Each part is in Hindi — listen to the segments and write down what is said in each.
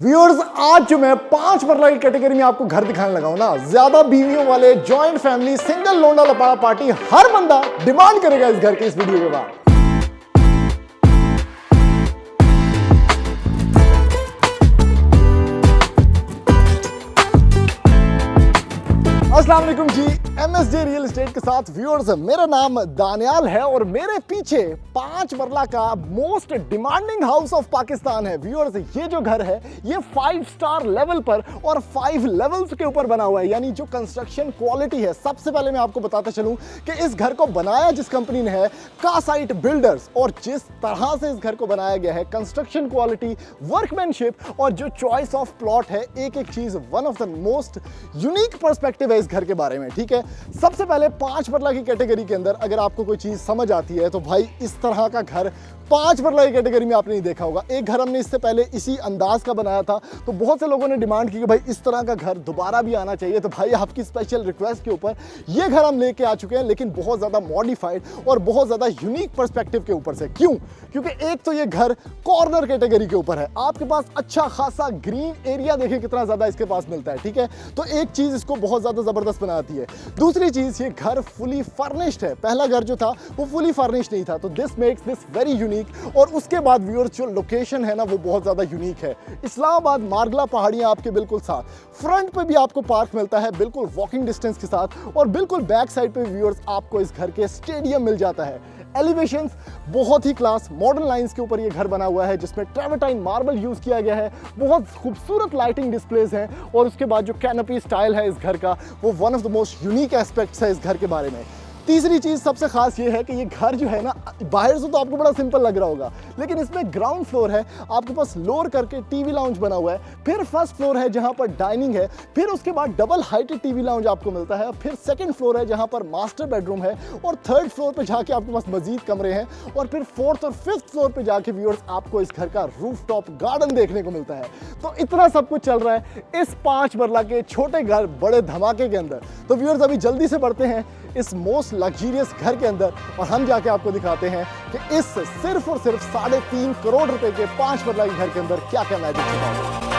व्यूअर्स, आज जो मैं 5 मरला की कैटेगरी में आपको घर दिखाने लगा हूं ना, ज्यादा बीवियों वाले, जॉइंट फैमिली, सिंगल लोंडा लपाड़ा पार्टी, हर बंदा डिमांड करेगा इस घर के इस वीडियो के बाद। अस्सलाम वालेकुम जी, MSJ रियल एस्टेट के साथ व्यूअर्स, मेरा नाम दानियाल है और मेरे पीछे 5 मरला का most demanding house of Pakistan है। व्यूअर्स, ये जो घर है ये 5 स्टार लेवल पर और 5 लेवल्स के ऊपर बना हुआ है, यानी जो कंस्ट्रक्शन क्वालिटी है। सबसे पहले मैं आपको बताता चलूं कि इस घर को बनाया जिस कंपनी ने है, कासाइट बिल्डर्स, और जिस तरह से इस घर को बनाया गया है, कंस्ट्रक्शन क्वालिटी, वर्कमैनशिप और जो चॉइस ऑफ प्लॉट है, एक एक चीज one of the most unique perspective है इस घर के बारे में। ठीक है, सबसे पहले 5 मरला की कैटेगरी के अंदर अगर आपको कोई चीज समझ आती है तो भाई इस तरह का घर 5 मरला की कैटेगरी में आपने नहीं देखा होगा। एक घर हमने इससे पहले इसी अंदाज का बनाया था, तो बहुत से लोगों ने डिमांड की कि भाई इस तरह का घर दोबारा भी आना चाहिए। तो भाई आपकी स्पेशल रिक्वेस्ट के ऊपर ये घर हम लेके आ चुके हैं, लेकिन बहुत ज्यादा मॉडिफाइड और बहुत ज्यादा यूनिक पर्सपेक्टिव के ऊपर से। क्यों? क्योंकि एक तो ये घर कॉर्नर कैटेगरी के ऊपर है, आपके पास अच्छा खासा ग्रीन एरिया, देखिए कितना ज्यादा इसके पास मिलता है। ठीक है, तो एक चीज इसको बहुत ज्यादा जबरदस्त बनाती है। दूसरी चीज, ये घर फुली फर्निश्ड है। पहला घर जो था वो फुली फर्निश्ड नहीं था, तो this makes this very unique. और उसके बाद व्यूअर्स, जो लोकेशन है ना वो बहुत ज्यादा यूनिक है। इस्लामाबाद मारगला पहाड़ियां आपके बिल्कुल साथ, फ्रंट पे भी आपको पार्क मिलता है बिल्कुल वॉकिंग डिस्टेंस के साथ, और बिल्कुल बैक साइड पे व्यूअर्स आपको इस घर के स्टेडियम मिल जाता है। एलिवेशंस बहुत ही क्लास, मॉडर्न लाइंस के ऊपर ये घर बना हुआ है, जिसमें ट्रेवर्टाइन मार्बल यूज किया गया है। बहुत खूबसूरत लाइटिंग डिस्प्लेस हैं, और उसके बाद जो कैनोपी स्टाइल है इस घर का, वो one of the most unique aspects है इस घर के बारे में। तीसरी चीज सबसे खास ये है कि ये घर जो है ना, बाहर से तो आपको बड़ा सिंपल लग रहा होगा, लेकिन इसमें ग्राउंड फ्लोर है, आपके पास लोअर करके टीवी लाउंज बना हुआ है, फिर फर्स्ट फ्लोर है जहां पर डाइनिंग है, फिर उसके बाद डबल हाइटेड टीवी लाउंज आपको मिलता है, फिर सेकंड फ्लोर है जहां पर मास्टर बेडरूम है, और थर्ड फ्लोर पे जाके आपके पास मजीद कमरे हैं, और फिर फोर्थ और फिफ्थ फ्लोर पे जाके व्यूअर्स आपको इस घर का रूफटॉप गार्डन देखने को मिलता है। तो इतना सब कुछ चल रहा है इस 5 मरला के छोटे घर बड़े धमाके के अंदर। तो व्यूअर्स, अभी जल्दी से बढ़ते हैं इस मोस्ट लग्जरियस घर के अंदर, और हम जाके आपको दिखाते हैं कि इस सिर्फ और सिर्फ 3.5 करोड़ रुपए के 5 मरला के घर के अंदर क्या क्या मैजिक छिपा हुआ है।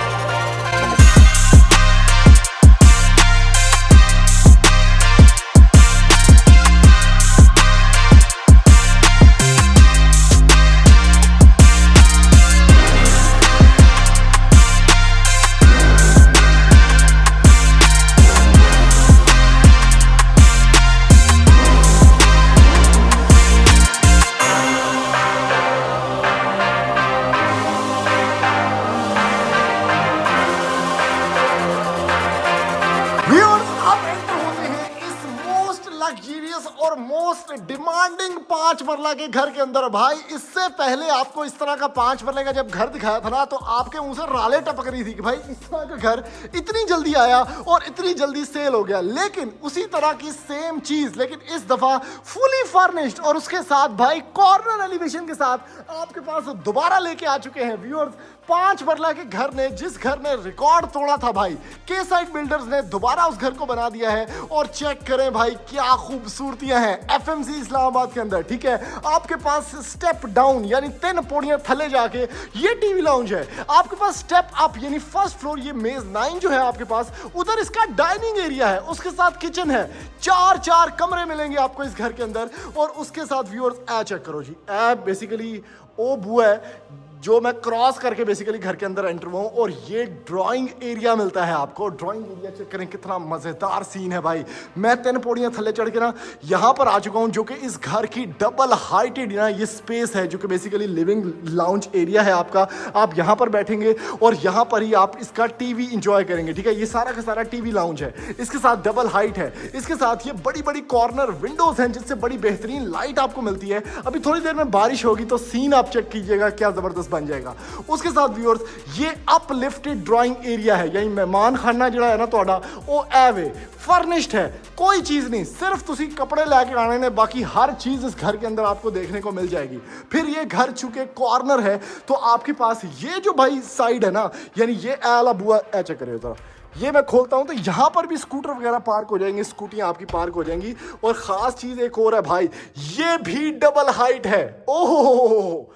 और मोस्ट डिमांडिंग 5 मरला के घर के अंदर। भाई इससे पहले आपको इस तरह का 5 मरले का जब घर दिखाया था ना, तो आपके मुंह से राले टपक रही थी कि भाई इस तरह का घर इतनी जल्दी आया और इतनी जल्दी सेल हो गया। लेकिन उसी तरह की सेम चीज, लेकिन इस दफा फुली फर्निश्ड, और उसके साथ भाई कॉर्नर एलिवेशन के साथ आपके पास दोबारा लेके आ चुके हैं व्यूअर्स। 5 मरला के घर ने, जिस घर ने रिकॉर्ड तोड़ा था भाई, कासाइट बिल्डर्स ने दोबारा उस घर को बना दिया है। और चेक करें भाई क्या खूबसूरतियां हैं FMC इस्लामाबाद के अंदर। ठीक है, आपके पास स्टेप डाउन यानी 3 पौड़ियां थले जाके ये टीवी लाउंज है, आपके पास स्टेप अप यानी फर्स्ट फ्लोर ये मेज़नाइन जो है आपके पास, उधर इसका डाइनिंग एरिया है, उसके साथ किचन है, 4 कमरे मिलेंगे आपको इस घर के अंदर। और उसके साथ व्यूअर्स ऐ चेक करो जी, ऐ बेसिकली ओ बुआ है जो मैं क्रॉस करके बेसिकली घर के अंदर एंटर हुआ हूं, और ये ड्राइंग एरिया मिलता है आपको। ड्राइंग एरिया चेक करें, कितना मजेदार सीन है भाई। मैं 3 पौड़ियां थल्ले चढ़ के ना यहां पर आ चुका हूं, जो कि इस घर की डबल हाइटेड ना ये स्पेस है, जो कि बेसिकली लिविंग लाउंज एरिया है आपका। आप यहां पर बैठेंगे और यहां पर ही आप इसका टीवी इंजॉय करेंगे। ठीक है, ये सारा का सारा टीवी लाउंज है, इसके साथ डबल हाइट है, इसके साथ ये बड़ी बड़ी कॉर्नर विंडोज हैं जिससे बड़ी बेहतरीन लाइट आपको मिलती है। अभी थोड़ी देर में बारिश होगी तो सीन आप चेक कीजिएगा क्या जबरदस्त बन जाएगा। उसके साथ व्यूअर्स, ये अपलिफ्टेड ड्राइंग एरिया है, यानी मेहमान खाना जो है ना ਤੁਹਾਡਾ ਉਹ ਐਵੇ फर्निश्ड है। कोई चीज नहीं, सिर्फ तुसी कपड़े लेके आने ने, बाकी हर चीज इस घर के अंदर आपको देखने को मिल जाएगी। फिर ये घर चूंकि कॉर्नर है, तो आपके पास ये जो भाई साइड है ना, यानी ये एला बुआ ऐ चेक करिए जरा, ये मैं खोलता हूं तो यहां पर भी स्कूटर वगैरह पार्क हो जाएंगे, स्कूटियां आपकी पार्क हो जाएंगी। और खास चीज एक और है भाई, ये भी डबल हाइट है। ओहो,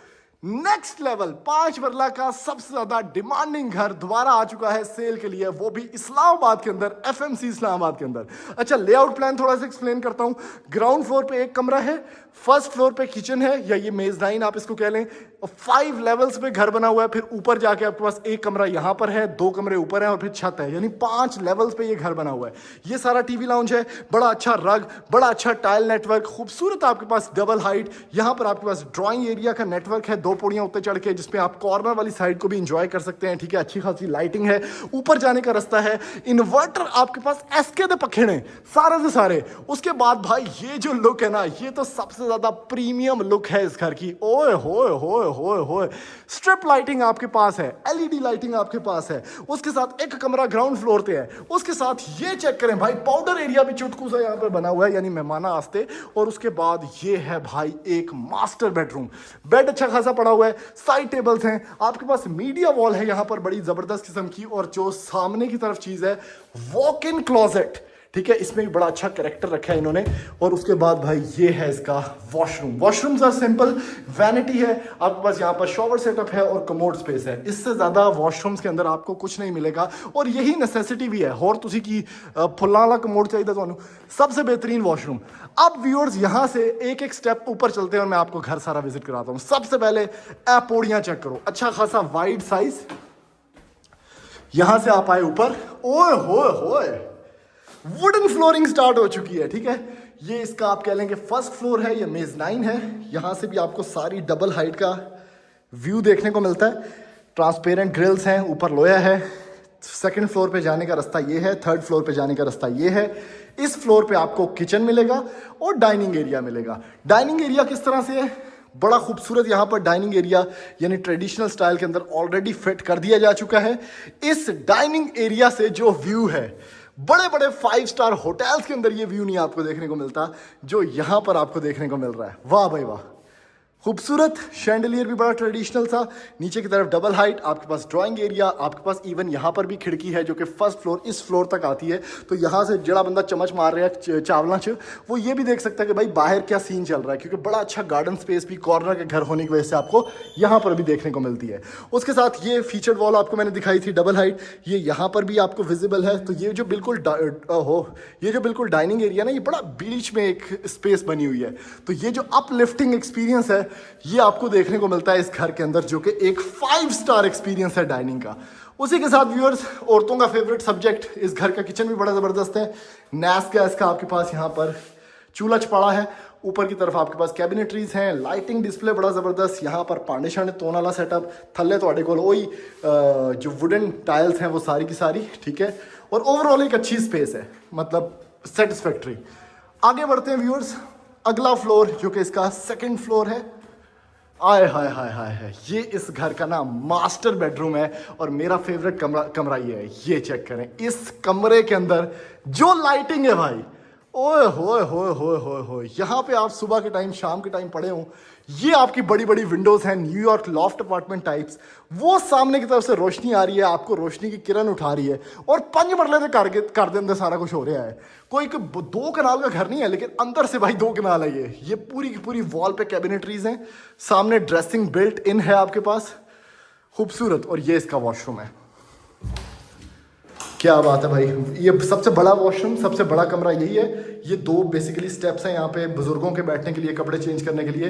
नेक्स्ट लेवल 5 मरला का सबसे ज्यादा डिमांडिंग घर दोबारा आ चुका है सेल के लिए, वो भी इस्लामाबाद के अंदर, एफएमसी इस्लामाबाद के अंदर। अच्छा, लेआउट प्लान थोड़ा सा एक्सप्लेन करता हूं। ग्राउंड फ्लोर पे एक कमरा है, फर्स्ट फ्लोर पे किचन है या ये मेजनाइन आप इसको कह लें, 5 लेवल्स पे घर बना हुआ है। फिर ऊपर जाके आपके पास एक कमरा यहां पर है, 2 कमरे ऊपर हैं और फिर छत है, यानी 5 लेवल्स पे ये घर बना हुआ है। ये सारा टीवी लाउंज है, बड़ा अच्छा रग, बड़ा अच्छा टाइल नेटवर्क, खूबसूरत आपके पास डबल हाइट। यहां पर आपके पास ड्राइंग एरिया का नेटवर्क है, 2 पौड़ियां ऊपर चढ़ के, जिसमें आप कॉर्नर वाली साइड को भी इंजॉय कर सकते हैं। ठीक है, अच्छी खासी लाइटिंग है, ऊपर जाने का रास्ता है, इन्वर्टर आपके पास एसके दे पखेड़े सारे से सारे। उसके बाद भाई ये जो लुक है ना, ये तो सबसे ज्यादा प्रीमियम लुक है इस घर की। ओए होए होए होए होए, स्ट्रिप लाइटिंग आपके पास है, एलईडी लाइटिंग आपके पास है, उसके साथ एक कमरा ग्राउंड फ्लोर पे है। उसके साथ ये चेक करें भाई, पाउडर एरिया भी चुटकू सा यहाँ पर बना हुआ है, यानी मेहमाना आस्ते। और उसके बाद ये है भाई एक मास्टर बेडरूम, बेड अच्छा खासा पड़ा हुआ है, साइड टेबल्स हैं, आपके पास मीडिया वॉल है यहाँ पर बड़ी जबरदस्त किस्म की। और जो सामने की तरफ चीज है, वॉक इन क्लोजेट। ठीक है, इसमें भी बड़ा अच्छा कैरेक्टर रखा है इन्होंने। और उसके बाद भाई ये है इसका washroom. Washrooms are simple, vanity है आपके पास, यहाँ पर शॉवर सेटअप है और कमोड स्पेस है। इससे ज्यादा वॉशरूम्स के अंदर आपको कुछ नहीं मिलेगा, और यही नेसेसिटी भी है। और तुसी की फुल्ला कमोड चाहिए तो सबसे बेहतरीन वॉशरूम। अब व्यूअर्स यहाँ से एक एक स्टेप ऊपर चलते हैं और मैं आपको घर सारा विजिट कराता हूँ। सबसे पहले पौड़ियां चेक करो, अच्छा खासा वाइड साइज। यहां से आप आए ऊपर, ओए होए होए, वुडन फ्लोरिंग स्टार्ट हो चुकी है। ठीक है, ये इसका आप कह लेंगे फर्स्ट फ्लोर है, ये मेजनाइन है। यहां से भी आपको सारी डबल हाइट का व्यू देखने को मिलता है। ट्रांसपेरेंट ग्रिल्स हैं, ऊपर लोया है। सेकंड फ्लोर पे जाने का रास्ता ये है, थर्ड फ्लोर पे जाने का रास्ता ये है। इस फ्लोर पे आपको किचन मिलेगा और डाइनिंग एरिया मिलेगा। डाइनिंग एरिया किस तरह से है, बड़ा खूबसूरत यहाँ पर डाइनिंग एरिया, यानी ट्रेडिशनल स्टाइल के अंदर ऑलरेडी फिट कर दिया जा चुका है। इस डाइनिंग एरिया से जो व्यू है, बड़े बड़े 5 स्टार होटल्स के अंदर ये व्यू नहीं आपको देखने को मिलता जो यहां पर आपको देखने को मिल रहा है। वाह भाई वाह, खूबसूरत शैंडलियर भी बड़ा ट्रेडिशनल सा, नीचे की तरफ डबल हाइट, आपके पास ड्राइंग एरिया, आपके पास इवन यहाँ पर भी खिड़की है जो कि फर्स्ट फ्लोर इस फ्लोर तक आती है। तो यहाँ से जड़ा बंदा चमच मार रहा है चावला च, वो ये भी देख सकता है कि भाई बाहर क्या सीन चल रहा है, क्योंकि बड़ा अच्छा गार्डन स्पेस भी कॉर्नर के घर होने की वजह से आपको यहाँ पर भी देखने को मिलती है। उसके साथ ये फीचर्ड वॉल आपको मैंने दिखाई थी डबल हाइट, ये यहाँ पर भी आपको विजिबल है। तो ये जो बिल्कुल डाइनिंग एरिया ना, ये बड़ा बीच में एक स्पेस बनी हुई है। तो ये जो अपलिफ्टिंग एक्सपीरियंस है ये आपको देखने को मिलता है इस घर के अंदर, जो कि एक 5 स्टार एक्सपीरियंस है डाइनिंग का। उसी के साथ व्यूअर्स, औरतों का फेवरेट सब्जेक्ट, इस घर का किचन भी बड़ा जबरदस्त है। नैस गैस का आपके पास यहाँ पर चूल्हा चपाड़ा है, ऊपर की तरफ आपके पास कैबिनेटरीज हैं, लाइटिंग डिस्प्ले बड़ा जबरदस्त, यहाँ पर पांडे शांडे तोन वाला सेटअप, थल्ले तो कोल वही जो वुडन टाइल्स हैं वो सारी की सारी। ठीक है, और ओवरऑल एक अच्छी स्पेस है, मतलब सेटिस्फैक्ट्री। आगे बढ़ते हैं व्यूअर्स, अगला फ्लोर जो कि इसका सेकंड फ्लोर है। आय हाय हाय हाय हाय, ये इस घर का ना मास्टर बेडरूम है और मेरा फेवरेट कमरा ये है। ये चेक करें, इस कमरे के अंदर जो लाइटिंग है भाई, ओए होए होए होए होए होए, यहाँ पे आप सुबह के टाइम शाम के टाइम पड़े हो, ये आपकी बड़ी बड़ी विंडोज हैं, न्यूयॉर्क लॉफ्ट अपार्टमेंट टाइप्स। वो सामने की तरफ से रोशनी आ रही है, आपको रोशनी की किरण उठा रही है, और 5 मरले से कर दे अंदर सारा कुछ हो रहा है। कोई 2 कनाल का घर नहीं है, लेकिन अंदर से भाई 2 कनाल है। ये पूरी की पूरी वॉल पे कैबिनेटरीज हैं, सामने ड्रेसिंग बिल्ट इन है आपके पास, खूबसूरत। और ये इसका वॉशरूम है, क्या बात है भाई। ये सबसे बड़ा वॉशरूम, सबसे बड़ा कमरा यही है। ये 2 बेसिकली स्टेप्स हैं यहाँ पे बुजुर्गों के बैठने के लिए, कपड़े चेंज करने के लिए।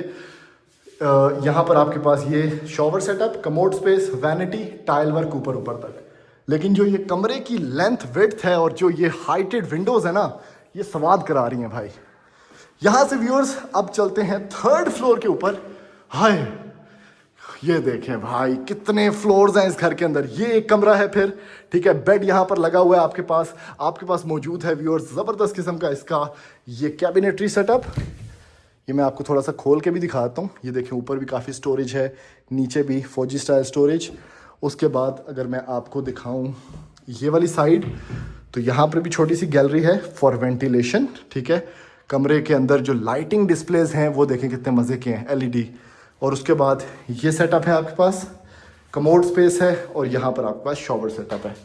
यहाँ पर आपके पास ये shower setup, commode space, vanity, tile work ऊपर तक। लेकिन जो ये कमरे की लेंथ विड्थ है और जो ये हाइटेड विंडोज है ना, ये स्वाद करा रही हैं भाई। यहाँ से व्यूअर्स अब चलते हैं थर्ड फ्लोर के ऊपर। हाय, ये देखें भाई कितने फ्लोर्स हैं इस घर के अंदर। ये एक कमरा है फिर, ठीक है, बेड यहाँ पर लगा हुआ है आपके पास मौजूद है व्यूअर्स, जबरदस्त किस्म का इसका ये कैबिनेटरी सेटअप। ये मैं आपको थोड़ा सा खोल के भी दिखाता हूँ। ये देखें, ऊपर भी काफ़ी स्टोरेज है, नीचे भी फौजी स्टाइल स्टोरेज। उसके बाद अगर मैं आपको दिखाऊं ये वाली साइड, तो यहाँ पर भी छोटी सी गैलरी है फॉर वेंटिलेशन। ठीक है, कमरे के अंदर जो लाइटिंग डिस्प्लेज हैं वो देखें कितने मज़े के हैं, एलईडी। और उसके बाद ये सेटअप है आपके पास, कमोड स्पेस है, और यहाँ पर आपके पास शॉवर सेटअप है।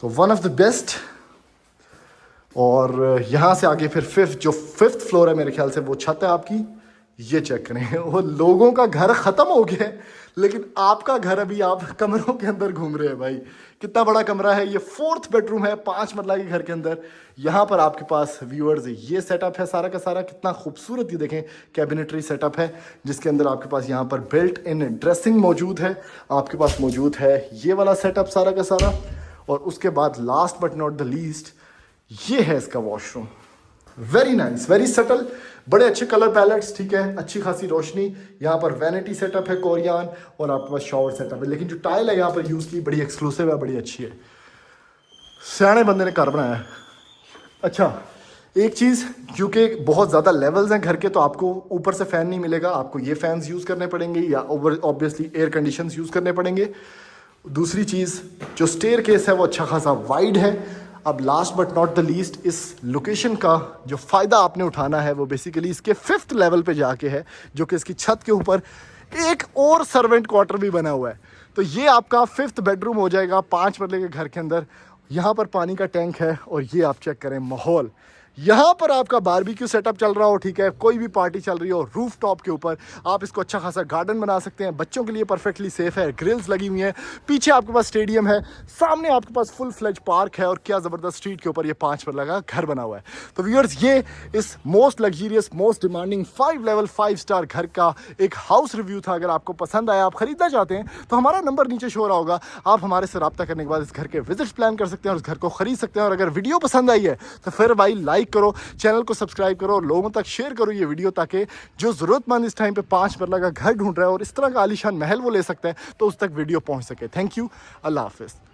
तो वन ऑफ द बेस्ट। और यहाँ से आगे फिर फिफ्थ फ्लोर है मेरे ख्याल से, वो छत है आपकी, ये चेक करें, वो लोगों का घर खत्म हो गया है लेकिन आपका घर अभी आप कमरों के अंदर घूम रहे हैं भाई। कितना बड़ा कमरा है ये, 4th बेडरूम है 5 मरला के घर के अंदर। यहाँ पर आपके पास व्यूअर्स ये सेटअप है सारा का सारा, कितना खूबसूरत ये देखें कैबिनेटरी सेटअप है जिसके अंदर आपके पास यहाँ पर बिल्ट इन ड्रेसिंग मौजूद है, आपके पास मौजूद है ये वाला सेटअप सारा का सारा। और उसके बाद last but not the least ये है इसका washroom. Very nice, very subtle, बड़े अच्छे कलर पैलेट्स, ठीक है, अच्छी खासी रोशनी। यहाँ पर वैनिटी सेटअप है कोरियन और आपके पास शॉवर सेटअप है, लेकिन जो टाइल है यहाँ पर यूज़ की बड़ी एक्सक्लूसिव है, बड़ी अच्छी है, सियाने बंदे ने घर बनाया है। अच्छा एक चीज़, क्योंकि बहुत ज़्यादा लेवल्स हैं घर के तो आपको ऊपर से फ़ैन नहीं मिलेगा, आपको ये फैंस यूज़ करने पड़ेंगे या over obviously air conditions use करने पड़ेंगे। दूसरी चीज़ जो स्टेयर केस है वो अच्छा खासा वाइड है। अब last but not the least, इस लोकेशन का जो फ़ायदा आपने उठाना है वो बेसिकली इसके 5th लेवल पे जाके है, जो कि इसकी छत के ऊपर एक और सर्वेंट क्वार्टर भी बना हुआ है। तो ये आपका 5th बेडरूम हो जाएगा 5 मरले के घर के अंदर। यहाँ पर पानी का टैंक है और ये आप चेक करें माहौल, यहाँ पर आपका बारबेक्यू सेटअप चल रहा हो, ठीक है, कोई भी पार्टी चल रही हो, रूफ टॉप के ऊपर आप इसको अच्छा खासा गार्डन बना सकते हैं, बच्चों के लिए परफेक्टली सेफ है, ग्रिल्स लगी हुई हैं, पीछे आपके पास स्टेडियम है, सामने आपके पास फुल फ्लेज पार्क है और क्या ज़बरदस्त स्ट्रीट के ऊपर ये 5 मरला का घर बना हुआ है। तो व्यूअर्स ये इस most luxurious most demanding 5 level 5 star घर का एक हाउस रिव्यू था। अगर आपको पसंद आया, आप खरीदना चाहते हैं तो हमारा नंबर नीचे शो हो रहा होगा, आप हमारे से रब्ता करने के बाद इस घर के विजिट्स प्लान कर सकते हैं और इस घर को खरीद सकते हैं। और अगर वीडियो पसंद आई है तो फिर भाई लाइक करो, चैनल को सब्सक्राइब करो और लोगों तक शेयर करो ये वीडियो, ताकि जो जरूरतमंद इस टाइम पे 5 मरला का घर ढूंढ रहा है और इस तरह का आलीशान महल वो ले सकता है तो उस तक वीडियो पहुंच सके। थैंक यू, अल्लाह हाफिज़।